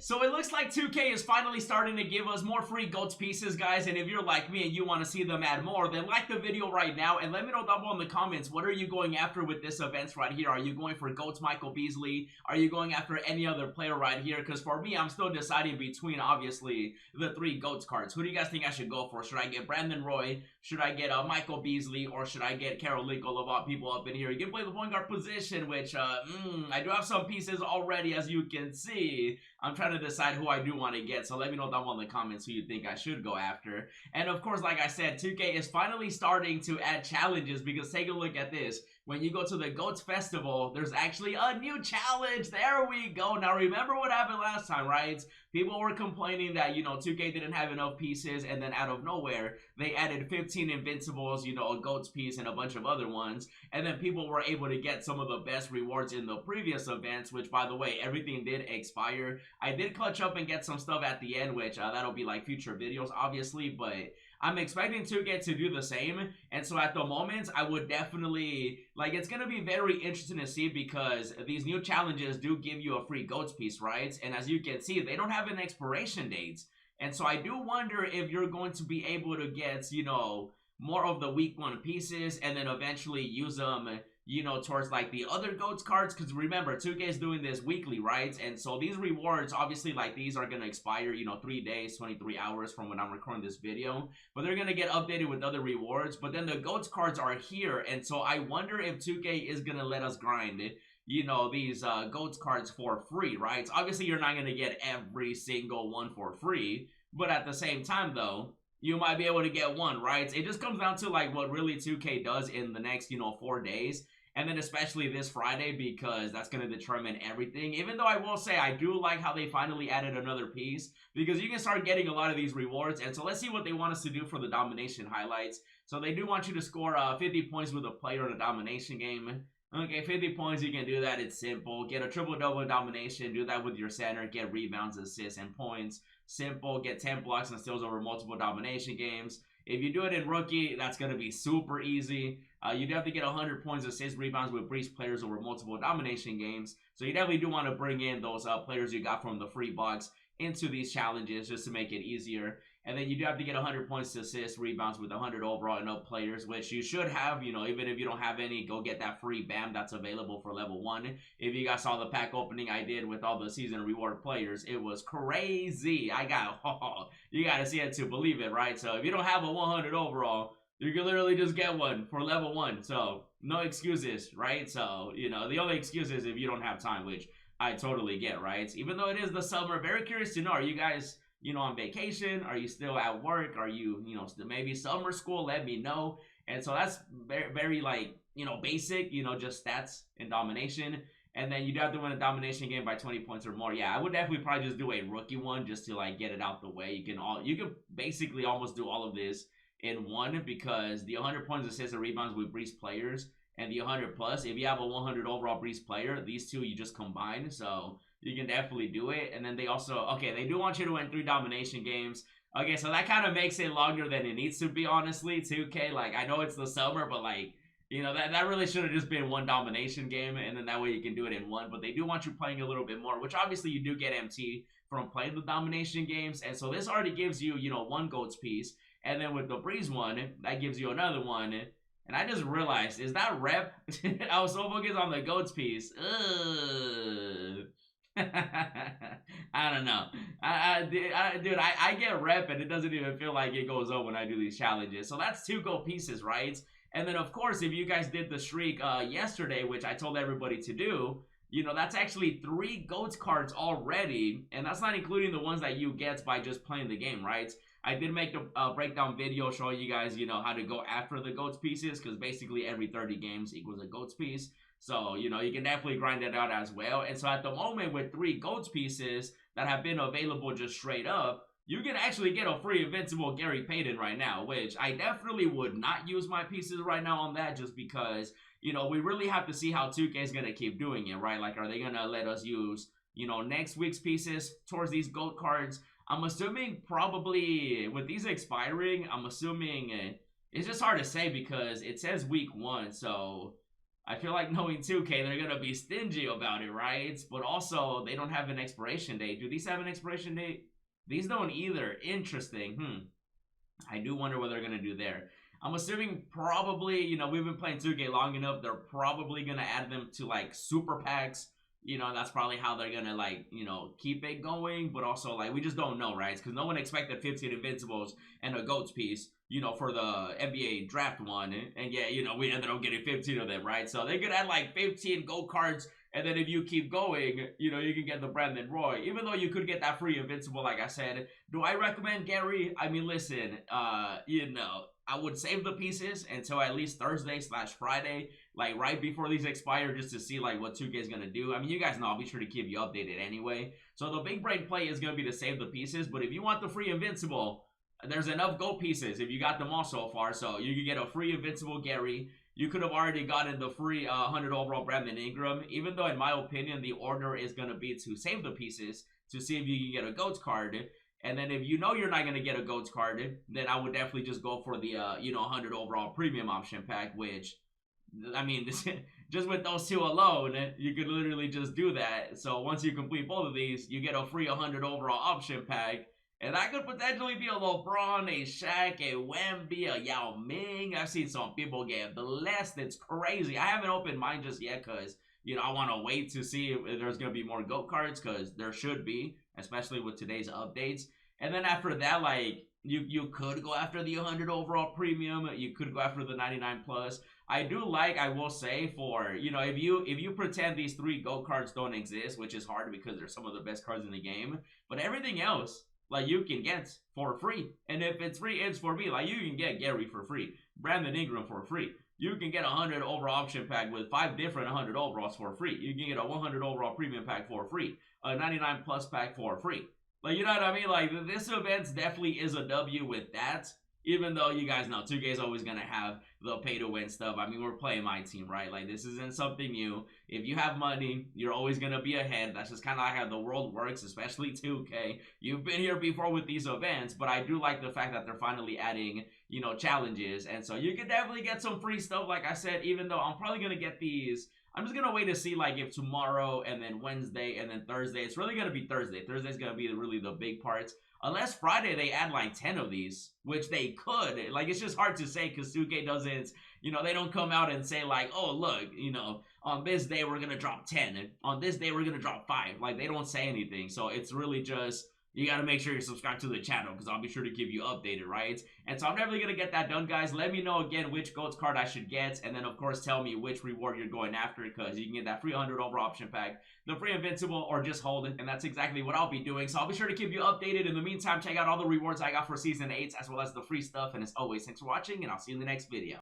So it looks like 2K is finally starting to give us more free GOATS pieces, guys, and if you're like me and you want to see them add more, then like the video right now, and let me know down below in the comments, what are you going after with this event right here? Are you going for GOATS Michael Beasley? Are you going after any other player right here? Because for me, I'm still deciding between, obviously, the 3 GOATS cards. Who do you guys think I should go for? Should I get Brandon Roy? Should I get Michael Beasley? Or should I get Carolito of all people up in here? You can play the point guard position, which, I do have some pieces already, as you can see. I'm trying to decide who I do want to get, so let me know down below in the comments who you think I should go after. And of course, like I said, 2K is finally starting to add challenges, because take a look at this. When you go to the GOATS Festival, there's actually a new challenge. There we go. Now, remember what happened last time, right? People were complaining that, 2K didn't have enough pieces, and then out of nowhere, they added 15 Invincibles, a GOATS piece, and a bunch of other ones. And then people were able to get some of the best rewards in the previous events, which, by the way, everything did expire. I did clutch up and get some stuff at the end, which that'll be like future videos, obviously, but I'm expecting 2K to do the same. And so at the moment, I would definitely, it's going to be very interesting to see, because these new challenges do give you a free GOATS piece, right? And as you can see, they don't have an expiration date. And so I do wonder if you're going to be able to get, more of the week 1 pieces, and then eventually use them, towards like the other GOATS cards. Because remember, 2K is doing this weekly, right? And so these rewards, obviously, like, these are going to expire, 3 days, 23 hours from when I'm recording this video. But they're going to get updated with other rewards. But then the GOATS cards are here. And so I wonder if 2K is going to let us grind these GOATS cards for free, right? Obviously, you're not going to get every single one for free. But at the same time, though, you might be able to get one, right? It just comes down to, like, what really 2K does in the next, 4 days. And then especially this Friday, because that's going to determine everything. Even though I will say I do like how they finally added another piece, because you can start getting a lot of these rewards. And so let's see what they want us to do for the domination highlights. So they do want you to score 50 points with a player in a domination game. Okay, 50 points, you can do that. It's simple. Get a triple-double in domination. Do that with your center. Get rebounds, assists, and points. Simple. Get 10 blocks and steals over multiple domination games. If you do it in rookie, that's going to be super easy. You do have to get 100 points, assists, rebounds with breach players over multiple domination games. So you definitely do want to bring in those players you got from the free box into these challenges just to make it easier. And then you do have to get 100 points, assists, rebounds with 100 overall and up players, which you should have. Even if you don't have any, go get that free BAM that's available for level 1. If you guys saw the pack opening I did with all the season reward players, it was crazy. You got to see it to believe it, right? So if you don't have a 100 overall, you can literally just get one for level 1. So no excuses, right? So, the only excuse is if you don't have time, which I totally get, right? Even though it is the summer, very curious to know, are you guys on vacation? Are you still at work? Are you, still maybe summer school? Let me know. And so that's very, very basic, just stats and domination. And then you do have to win a domination game by 20 points or more. Yeah, I would definitely probably just do a rookie one just to get it out the way. You can basically almost do all of this in one, because the 100 points, assists, and rebounds with breach players and the 100 plus, if you have a 100 overall breach player, these two you just combine. So you can definitely do it. And then they also, okay, they do want you to win 3 domination games. Okay, so that kind of makes it longer than it needs to be, honestly. 2K, I know it's the summer, but that really should have just been 1 domination game, and then that way you can do it in 1. But they do want you playing a little bit more, which obviously you do get MT from playing the domination games. And so this already gives you, 1 GOATS piece. And then with the Breeze one, that gives you another one. And I just realized, is that rep? I was so focused on the GOATS piece. I don't know. Dude, I get rep, and it doesn't even feel like it goes up when I do these challenges. So that's 2 GOAT pieces, right? And then, of course, if you guys did the streak yesterday, which I told everybody to do, that's actually 3 GOATS cards already. And that's not including the ones that you get by just playing the game, right? I did make a breakdown video showing you guys, how to go after the GOATS pieces, because basically every 30 games equals a GOATS piece. So, you can definitely grind it out as well. And so at the moment, with 3 GOATS pieces that have been available just straight up, you can actually get a free Invincible Gary Payton right now, which I definitely would not use my pieces right now on that, just because, we really have to see how 2K is going to keep doing it, right? Are they going to let us use, next week's pieces towards these GOAT cards? I'm assuming probably with these expiring, I'm assuming it's just hard to say, because it says week 1. So I feel like knowing 2K, they're gonna be stingy about it, right? But also, they don't have an expiration date. Do these have an expiration date? These don't either. Interesting. I do wonder what they're gonna do there. I'm assuming probably, we've been playing 2K long enough. They're probably gonna add them to like super packs. That's probably how they're gonna like, keep it going. But also like we just don't know, right? Because no one expected 15 Invincibles and a GOATS piece, for the NBA draft one. And yeah, we ended up getting 15 of them, right? So they could add like 15 GOAT cards. And then if you keep going, you can get the Brandon Roy. Even though you could get that free Invincible, like I said. Do I recommend Gary? I mean, listen, I would save the pieces until at least Thursday/Friday, like right before these expire, just to see like what 2K is gonna do. I mean, you guys know I'll be sure to keep you updated anyway. So the big brain play is gonna be to save the pieces. But if you want the free Invincible, there's enough gold pieces if you got them all so far. So you could get a free Invincible Gary. You could have already gotten the free 100 overall Brandon Ingram, even though in my opinion the order is going to be to save the pieces to see if you can get a GOATS card. And then if you know you're not going to get a GOATS card, then I would definitely just go for the 100 overall premium option pack, which, I mean, just with those two alone, you could literally just do that. So once you complete both of these, you get a free 100 overall option pack. And that could potentially be a LeBron, a Shaq, a Wemby, a Yao Ming. I've seen some people get blessed. It's crazy. I haven't opened mine just yet because, I want to wait to see if there's going to be more GOAT cards because there should be, especially with today's updates. And then after that, like, you could go after the 100 overall premium. You could go after the 99 plus. I will say, for, if you pretend these 3 GOAT cards don't exist, which is hard because they're some of the best cards in the game, but everything else, like, you can get for free. And if it's free, it's for me. Like, you can get Gary for free, Brandon Ingram for free. You can get a 100 overall option pack with 5 different 100 overalls for free. You can get a 100 overall premium pack for free, a 99 plus pack for free. Like, you know what I mean? Like, this event definitely is a W with that. Even though you guys know 2K is always going to have the pay to win stuff. I mean, we're playing MyTeam, right? Like, this isn't something new. If you have money, you're always going to be ahead. That's just kind of like how the world works, especially 2K. You've been here before with these events, but I do like the fact that they're finally adding, challenges. And so you could definitely get some free stuff, like I said, even though I'm probably going to get these. I'm just going to wait to see, like, if tomorrow and then Wednesday and then Thursday. It's really going to be Thursday. Thursday's going to be really the big parts. Unless Friday they add like 10 of these, which they could. Like, it's just hard to say because 2K doesn't, they don't come out and say like, oh, look, on this day we're going to drop 10. And on this day we're going to drop 5. Like, they don't say anything. So it's really just, you got to make sure you're subscribed to the channel because I'll be sure to keep you updated, right? And so I'm definitely going to get that done, guys. Let me know again which GOATS card I should get. And then, of course, tell me which reward you're going after because you can get that free 100 overall option pack, the free Invincible, or just hold it. And that's exactly what I'll be doing. So I'll be sure to keep you updated. In the meantime, check out all the rewards I got for Season 8 as well as the free stuff. And as always, thanks for watching, and I'll see you in the next video.